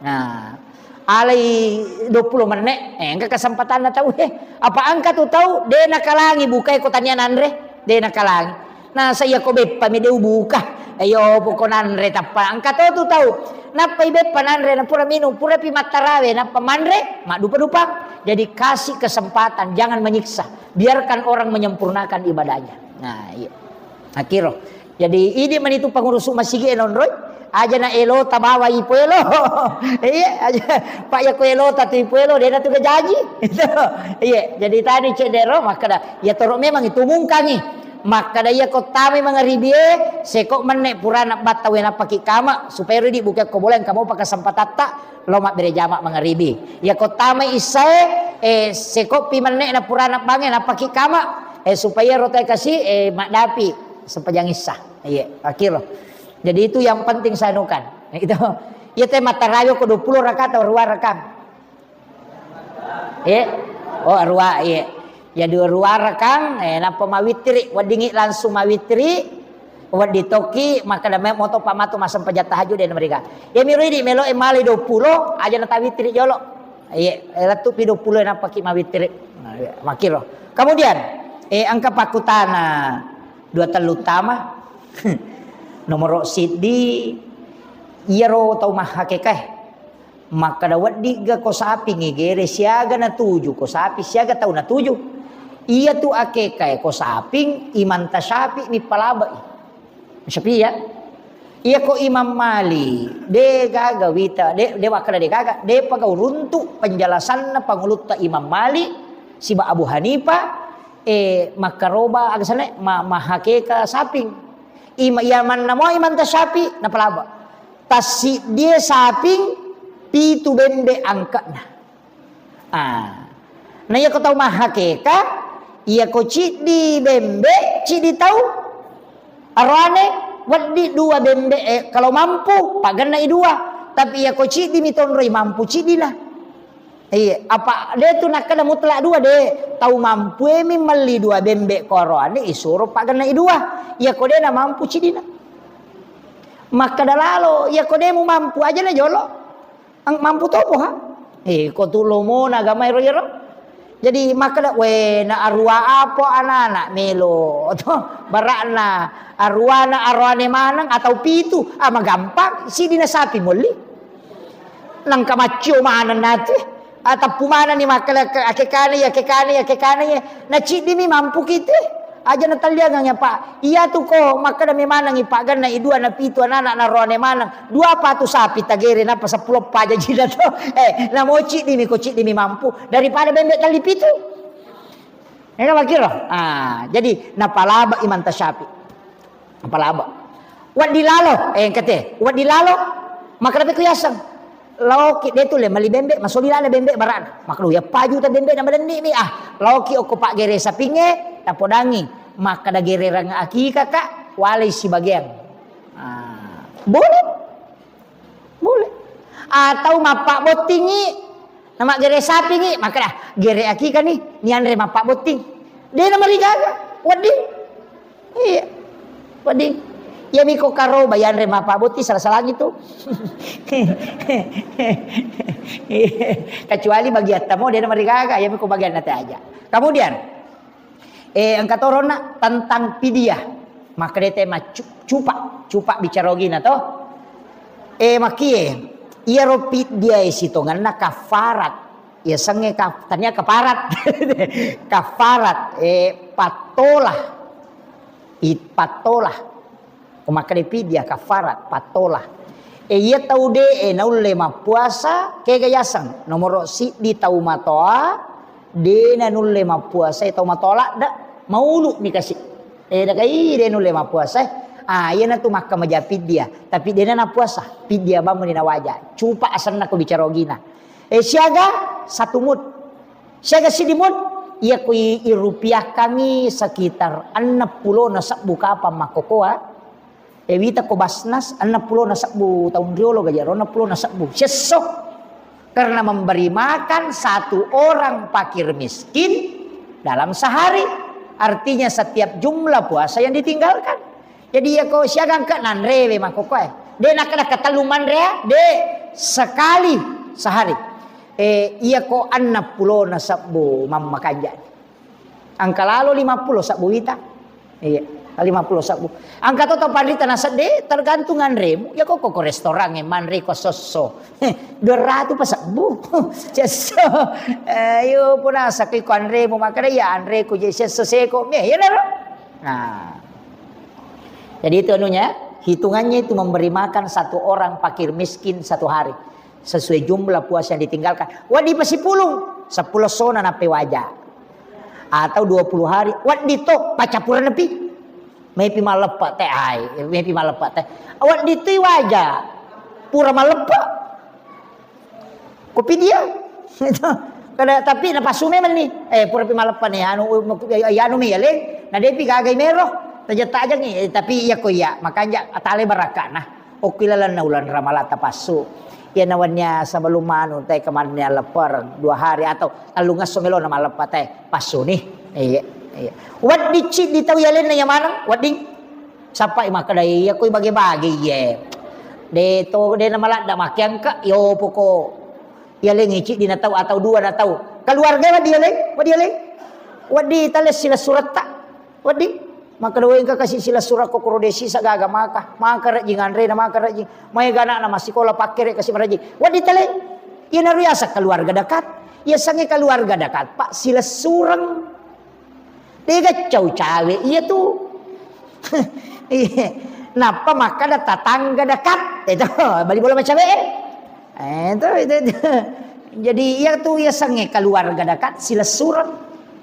Speaker 1: alay 20 menit ang kesempatan na tahu apa angka tu tahu de nakalangi bukay ko tanya Andre de nakalangi. Nah saya ko beppa mi deu buka. Ayo bukonan re tappa. Angka tu tahu. Napa beppa nanre na pura minum pura pi matarawe napa manre mak dupa-dupa. Jadi kasih kesempatan jangan menyiksa. Biarkan orang menyempurnakan ibadahnya. Nah iya. Akhiro. Jadi ini manitu pengurus masigi enonroy. Aja na elo tabawa ipuelo. Iya aja Pak ya ko elo tatu ipuelo dia tu gaji. Iya jadi tadi cedero maka dah ya torok memang itu mungkangi. Maka daya ko tami mangaribie sekok menek purana batawe na paki kama supaya ridi buka ko boleh kamu pakai sempatata lomak bere jamak mangaribi ya ko tami isae sekok pi menek na purana bange na paki kama supaya rotai kasih mak dapi sepajang isah iya akhir jadi itu yang penting sanukan itu ya teh matarayo ko 20 rakaat atau 2 rakaat arwah iya ya 2 rakang napa mawitri wadingi langsung mawitri wad ditoki maka dame moto pamatu masam pajat tahajud dan mereka ya miridi melo emali 20 aja na tawitri jolo iya latu pi 20 napa ki mawitri makiro kemudian angka pakutana 2 telutama nomor sidi iyaro tau mah hakekah maka dawat diga ko sapi ngigere siaga na 7 ko sapi siaga tau na 7 iya tu akekay ko saping iman tasyapi mi palaba sapi ya iya ko imam mali de gagawita de wakala de gaga de pagaw runtu penjelasan na pangulut ta imam mali siba Abu Hanifah makaroba agasane mahakeka saping iman namo iman tasyapi na palaba tasi dia saping pitu bende angkatna na iya ko tahu mahakeka iya ko di bembe di tahu arane wadi 2 bembe kalau mampu paganna 2 tapi iya ko di mitonroi mampu dina iya apa de tu nak kada mutlak 2 de tahu mampu mi mali 2 bembe korone isuro paganna 2 iya ko de na mampu dina maka dalalo iya ko de mu mampu aja na jolo ang mampu to ha ko tulomo na gamay ro jadi maka na arwa apo anak melo barakna arwane manang atau pitu magampang si dina sapi muli nang kamacho manan nati Atau pumana ni makala ake kane ya na cidi mi mampu kita aja na talia nganya pak iya tu ko maka mi manang ipagan na idua na pitu anak na roane manang dua patu sapi tagere na pa 10 paja jida to na mo cidi mi ko cidi mi mampu daripada bembek kali pitu makira jadi na palaba iman tasyapi palaba wat dilalo kate wat dilalo maka dapat kuyasang Loki dia tu le mali bembek masolila le bembek baran maklu ya paju ta bembek na madandi mi loki oko pak gere sapinge tapodangi maka da gere rang aki kakak walai si bagian boleh atau mapak botingi nama gere sapingi maka dah gere aki kan ni andre mapak boting dia nama rigaga wading iya wading ya miko karo bayan re mapak boting salah gitu kecuali bagian tamu dia nama rigaga ya miko bagian nanti aja kemudian angkat torona tentang pidia maka dia tema cupa bicarogina toh makie iya ro pidia isito ngana kafarat ya sange tanya kafarat kafarat patolah maka dia pidia kafarat patolah iya tau de naul lema puasa kegayasang nomor si di tau matoa de nanul lema puasa tau matola dak maulu dikasih dah kai de nul lema puasa iya na tu maka majapid dia tapi dia na puasa pidia bangun dina wajah cupa asanna ko bicarogina siaga satu mut siaga sidimut iya ko rupiah kami sekitar 60 na sabbu ka pa makokoa Ewita ko basnas 60 na sakbu tahun riolo gaja 60 na sakbu sesok karena memberi makan satu orang fakir miskin dalam sehari artinya setiap jumlah puasa yang ditinggalkan jadi ya ko siagang ka nanre we makokoe de nak kada kataluman rea de sekali sehari iya ko 60 na sakbu mamma kanja angka lalu 50 sakbu ita iya 50 sabu. Angka toto pandita na sede tergantungan remu. Ya kok restoran man reko soso. 200 pa sabu. Jeso. Ayo puna sakay ko remu makara ya andre ko jeso seko. Ya na. Nah. Jadi itu anunya, hitungannya itu memberi makan satu orang fakir miskin satu hari. Sesuai jumlah puasa yang ditinggalkan. Wadi pasipulung 10 sona nape wajah. Atau 20 hari. Wadi to pacapuran nepi. Mepi malepak teh mepi malepak teh. Awak ditui wajah. Pura malepak. Kopi dia. Kada tapi napa sume man ni. Pura pi malepak ni anu mi yale. Na depi gagay mero. Tajata aja ni tapi iya ko ya. Makanya atale baraka nah. Okilalan na ulan ramalata pasu. Ya nawannya sebelum manu teh kemarinnya lepar 2 hari atau alungas somelo na malepak teh pasu nih. Iya. Wat dicit ditahu yalen na yamanang wat ding sampai maka dai aku bagi-bagi ye de to de na malada makyang ka yo poko yalen ngicit di na tahu atau 2 na tahu keluarga wa yalen wat di tales sila surat ta wat di maka doeng ka kasih sila surat ko korodesi sa gaga maka rajing andre na maka rajing may gana na masikola pakere kasih rajing wat di tale ina riasa keluarga dekat ya sange keluarga dekat pak sila surang dia cau cawe iya tuh. Napa maka ada tetangga dekat itu balik bola macam itu. Jadi iya tuh ya sange keluarga dekat sila surat.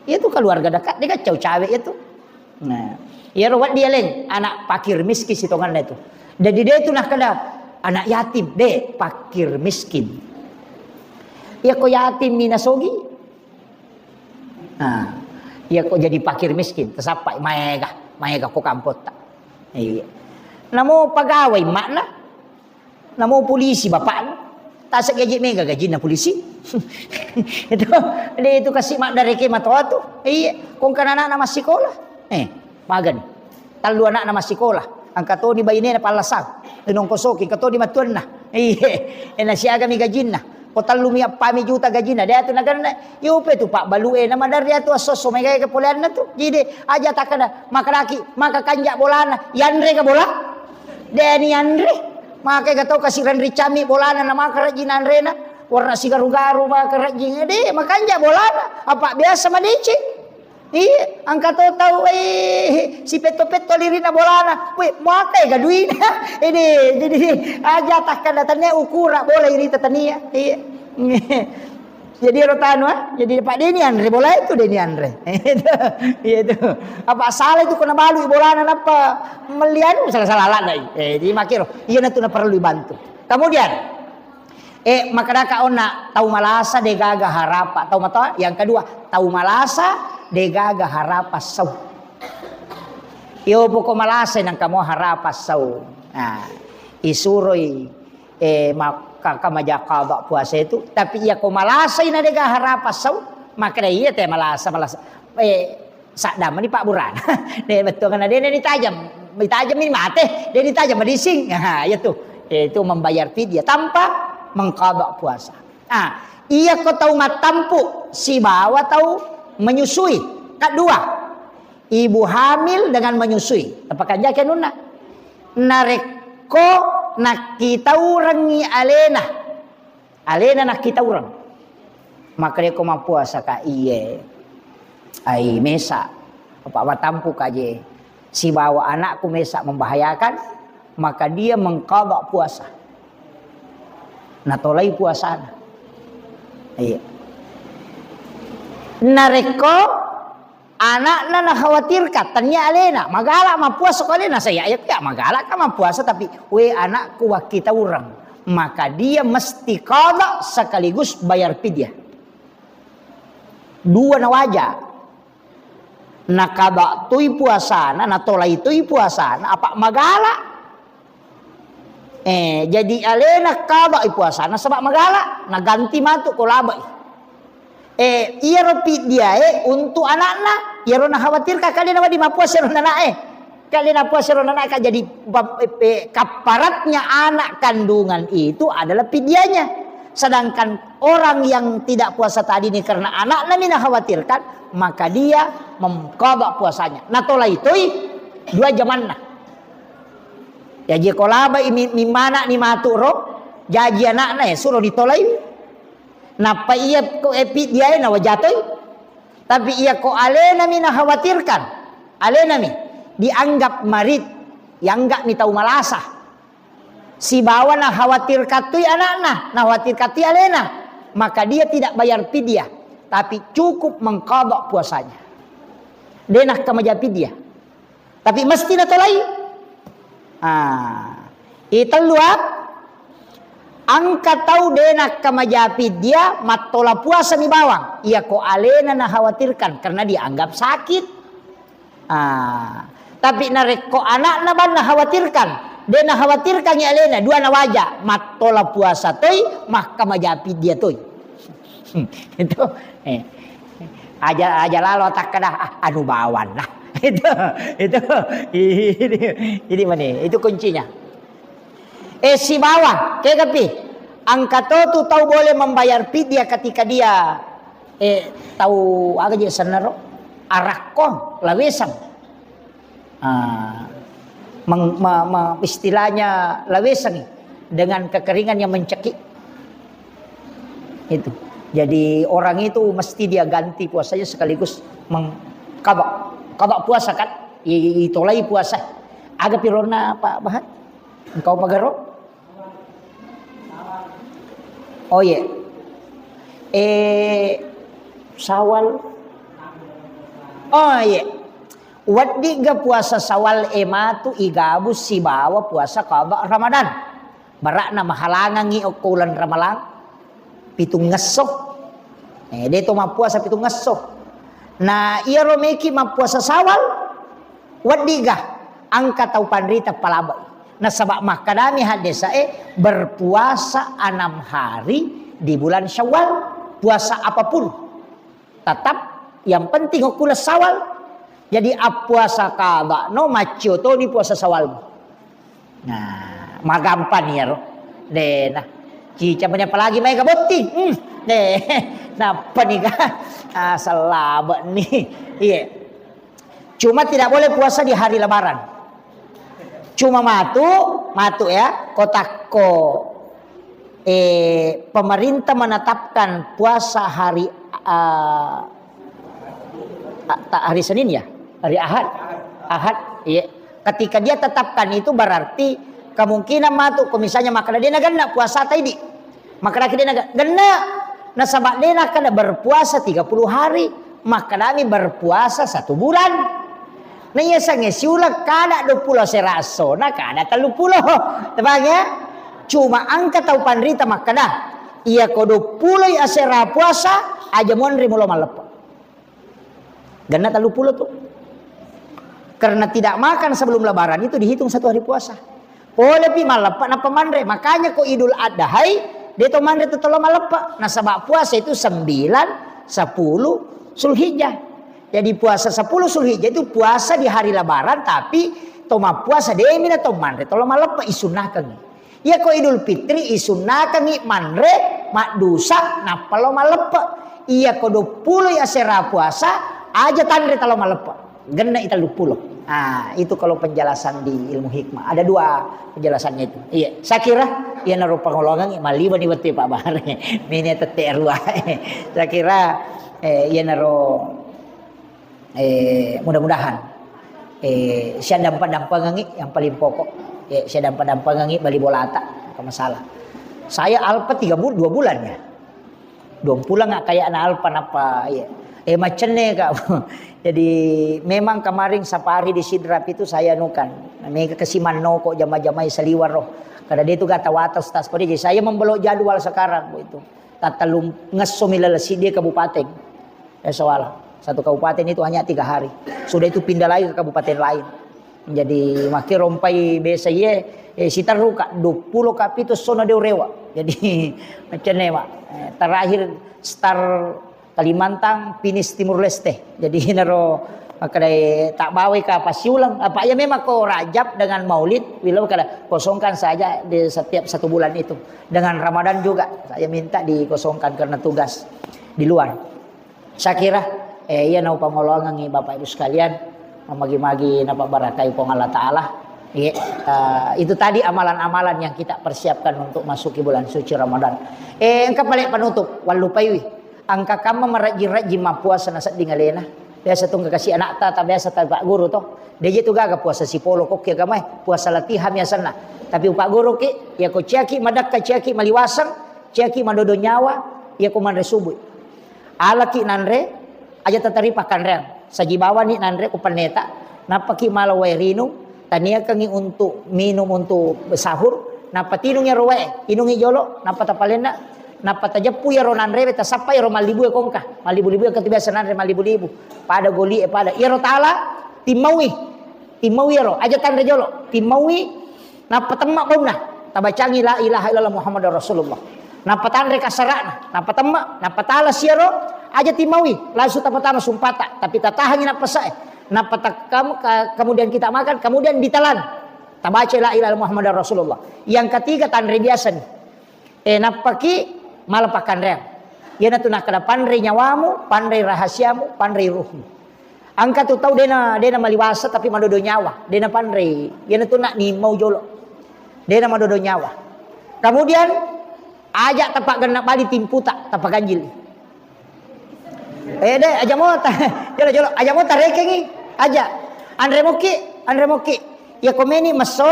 Speaker 1: Iya tuh keluarga dekat dia cau cawe itu. Nah, iya rawat dia leng anak fakir miskin sitongan itu. Jadi dia itu nak kada anak yatim deh fakir miskin. Iya ko yatim minasogi. Nah. Ya kok jadi fakir miskin tersapai maega ko kampot tak iya namo pegawai makna namo polisi bapak tak gaji mega gaji na polisi itu kasih mak dari ke matoa tu iya kong kan anak masih sekolah magan talu anak masih sekolah angkat to ni bayine na palasang tinong kosoki kato di matuan na iya na siya kami gaji na Kotal lumia pami juta gajina dia tu nagana yupe tu pak balue nama dari dia tu asoso mega ke polean na tu jadi aja takana makaraki maka kanja bolana yandre ka bola deni yandre maka gatau kasiran ricami bolana nama karajina andre na warna si garu-garu maka rajing deh makanya bolana apa biasa madece. Iya, angkat tahu si peto-peto lirina bolana. Weh, makai gaduina. Ini jadi aja takkan datangnya ukura boleh ini tatania. Iya. Jadi rotano jadi Pak Deni Andre bola itu Deni Andre. Itu. Apa salah itu kena balu bolana apa melihat salah-salah lah. Di makiro. Iya natu na perlu dibantu. Kemudian maka ka ona tahu malasa de gaga harapa. Tahu mata yang kedua, tahu malasa de gaga harapa sau. Iyo poko malasa nang kamo harapa sau. Nah, isuroi maka kamajaka bak puasa itu tapi ia ko malasa ina de gaga harapa sau, maka iya teh malasa sakdam ni Pak Buran. Deh betul kan dia ditajam ini mate, dia ditajam medising. Nah, itu membayar fidyah tanpa mengqadha puasa. Ah, ia kau tahu matampu si bawa tahu menyusui. Kedua, ibu hamil dengan menyusui. Apakah jake nuna? Nareko nak kita urangi alena. Alena nak kita urang. Maka dia kau puasa ka iye. Ai mesa. Apa matampu kaje. Si bawa anakku mesa membahayakan, maka dia mengqadha puasa. Natolai puasana. Iya. Nareko anakna na khawatirkan tanya alena magala mapuasa ko alena saya ayat ya magala ka mapuasa tapi we anakku wa kita urang maka dia mesti qadha sekaligus bayar fidyah. Dua na wajah. Nakaba tui puasana natolai tui puasana apa magala jadi alena qadha puasana sebab magala naganti matu ko labai. Iya ropi dia untuk anakna ia rona khawatir kakali nama di mapuasa rona nae. Kali na puasa rona nae jadi kaparatnya anak kandungan itu adalah fidyahnya. Sedangkan orang yang tidak puasa tadi ini karena anaknya mina khawatirkan maka dia mengqadha puasanya. Natola itu dua jamanna. Ya je kolaba mi mana ni maturo jaji anakna suruh ditolai. Napa ia ko epi dia na wajatoi. Tapi ia ko alena mina khawatirkan. Alena mi dianggap marid, yang enggak mi tahu malasa. Si bawa na khawatir katui anakna, na khawatir katui alena, maka dia tidak bayar fidyah, tapi cukup mengqadha puasanya. Dia nak kamaja fidyah. Tapi mesti na tolai. Itu luap angka tahu denak kamajapid dia matola puasa mi bawang ia ko alena na khawatirkan karena dianggap sakit. Tapi narek ko anak na ban na khawatirkan dia na khawatirkan ya alena dua na wajah matola puasa toy mah kamajapid dia toy. Itu aja lalu tak kada anu bawan lah. Ini mana? Itu kuncinya. Si bawah, kegapi? Angka tu tahu boleh membayar fidyah ketika dia tahu apa je senero arakon lawesan. Istilahnya lawesan dengan kekeringan yang mencekik. Itu. Jadi orang itu mesti dia ganti puasanya sekaligus qadha puasa kan itolai puasa aga pirona Pak Bahat engkau pagaro oh iya Sawal oh iya waddi ga puasa Sawal ematu igabus si bawa puasa qadha Ramadan barakna mahalangangi ukulan ramalang pitung ngesok deto mapuasa pitung ngesok. Nah, ia romeki mapuasa Sawal wadiga angka tau pandrita palabay. Nah, sabak makadami hadesa berpuasa 6 hari di bulan Syawal, puasa apapun. Tetap yang penting ukulah Sawal. Jadi puasa qadha no macio to ni puasa Sawal. Nah, magampan ya ro. Nah, cica banyak apalagi may kaboting. Napa nih selaba nih. Iya. Cuma tidak boleh puasa di hari lebaran. Cuma matu ya kotakko pemerintah menetapkan puasa hari hari Senin ya, hari Ahad, iya. Ketika dia tetapkan itu berarti kemungkinan matu, misalnya maka dia nak puasa tadi, maka dia nak gena, nah sabak dia nak berpuasa 30 hari, maka kami berpuasa 1 bulan. Nah ya sange siulak kada 20 seraso, nah kada 30, tebang ya. Cuma angka tau panrita maka dah, ia ko 20 asera puasa aja monri mulo malepa. Gena 30 tuh. Karena tidak makan sebelum lebaran itu dihitung 1 hari puasa. Oleh pi malepa na pemandre. Makanya ko Idul Adha hai dia to mandre tu tolo malepa. Nah sabak puasa itu 9, 10 Zulhijjah. Jadi puasa 10 Zulhijjah itu puasa di hari lebaran, tapi toma puasa demina to mandre tolo malepa isunahkan. Ya ko Idul Fitri isunahkan mandre mak dusa na palo malepa. Iya ko 20 ya sera puasa aja tandre tolo malepa. Gena itu 20. Nah, itu kalau penjelasan di ilmu hikmah. Ada 2 penjelasannya itu. Iya, saya kira ia naruh pengolongan maliba ni beti Pak Bahar. Mini tete ruah. Saya kira ia naruh mudah-mudahan saya dampak-dampak yang paling pokok. Saya dampak-dampak bali bolata, apa masalah. Saya alpa 2 bulan ya. 2 pulang nggak kayak anak alpa apa ya. Macam ni kak. Jadi memang kemarin sapari di Sidrap itu saya nukan. Mereka kesiman no kok jama-jamai seliwar roh. Karena dia itu kata watas tas pada. Jadi saya membelok jadwal sekarang itu. Tatalum ngesomilelesi dia kabupaten. Soal 1 kabupaten itu hanya 3 hari. Sudah itu pindah lagi ke kabupaten lain. Jadi makin rompai biasa ye sitar ruka 20 kapito sono deurewa. Jadi macam ni mak. Terakhir star Kalimantan, Pinis Timur Leste. Jadi naro makadai tak bawa ke apa siulang. Apa ya memang kau Rajab dengan Maulid, bila kada kosongkan saja di setiap 1 bulan itu. Dengan Ramadan juga saya minta dikosongkan karena tugas di luar. Saya kira ia nau pangolongan ni Bapak Ibu sekalian, memagi-magi napa barakai pong Allah Taala. Itu tadi amalan-amalan yang kita persiapkan untuk masuki bulan suci Ramadan. Engkau balik penutup walupaiwi. Angka kama meraji-raji ma puasa nasat di ngalena. Biasa tong kasih anak ta biasa ta Pak Guru toh. Dia tu gaga puasa si polo kok ya gamai puasa latihan ya sana. Tapi Pak Guru ki ya ko ciaki madakka ciaki maliwasan, ciaki madodo nyawa, ya ko manre subuh. Alaki nanre aja tatari pakanrean. Saji bawa ni nanre ko paneta. Napaki malawai rinu tania kangi untuk minum untuk sahur. Napa tinungnya roe, inungi jolo, napa tapalena. Napa tajapu ya ronan rebe ta sapa ya ro malibu ya kongka malibu-libu ya ketiba sanan re malibu-libu pada goli pada ya ro taala timawi ya ro aja tanda jolo timawi napa temak bomna tabacangi la ilaha illallah muhammadur rasulullah napa tanre kasarana napa temak napa taala sia ro aja timawi langsung tapatama sumpata tapi tatahangi napa sae napa takam kemudian kita makan kemudian ditelan tabaca la ilaha illallah muhammadur rasulullah. Yang ketiga tanre biasa nih napaki malapakan reang. Ia tu nak kada pandai nyawamu, pandai rahasiamu, pandai ruhmu. Angka tu tahu dena maliwasa tapi madodo nyawa. Dena pandai. Ia tu nak ni mau jolo. Dena madodo nyawa. Kemudian ajak tapak genak bali timpu tak tapak ganjil. Deh aja mau jolo aja mau tarekengi aja. Andre moki. Ya komeni maso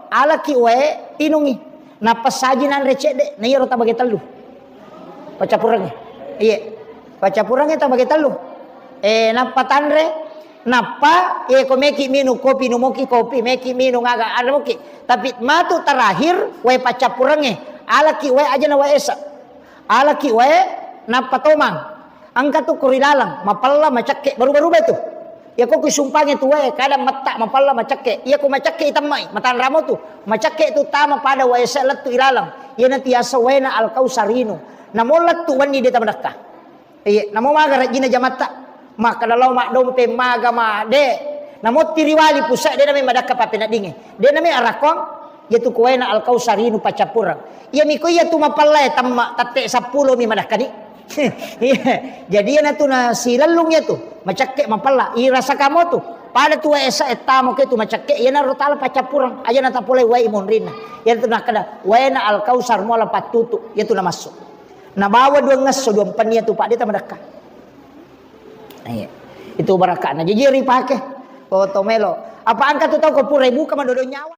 Speaker 1: ala ki we tinungi. Napa sajinan recek dek, na iya rota bagi telu. Pacapurangnya. Iya. Pacapurangnya ta bagi telu. Napa tanre, napa ko meki minu kopi numoki kopi, meki minu ngaga ada moki. Tapi matu terakhir we pacapurangnya. Alaki we aja na we esa. Alaki we napa tomang. Angka tu kurilalang, mapalla macake baru-baru betul. Ya ko kusumpangnya tu we kadang mata mapalla macake. Ya ko macake itamai, matan ramo tu. Macake tu tama pada we esa letu ilalang. Ya nanti asa we na alkausarinu. Namolat tu wani dia tamadakka. Namo maga rajina jamata. Maka dalau mak dompe maga ma de. Namo tiriwali pusat dia nami madakka papena dinge. Dia nami arakong yaitu kuena alkausarinu pacapurang. Ia miko ia tu mapallai tamma tate 10 mi madakka ni. Jadi na tu na silalungnya tu macake mapalla. I rasa kamu tu pada tua esa etamo ke tu macake ya na rotala pacapurang aja na tapole wai monrina ya tu nak kada wai na al kausar mola patutu ya tu na masuk na bawa dua ngeso dua pania tu pak dia tamadaka iya itu barakana jadi ripake foto melo apa angkat tu tahu ko pura ibu ka madodo nyawa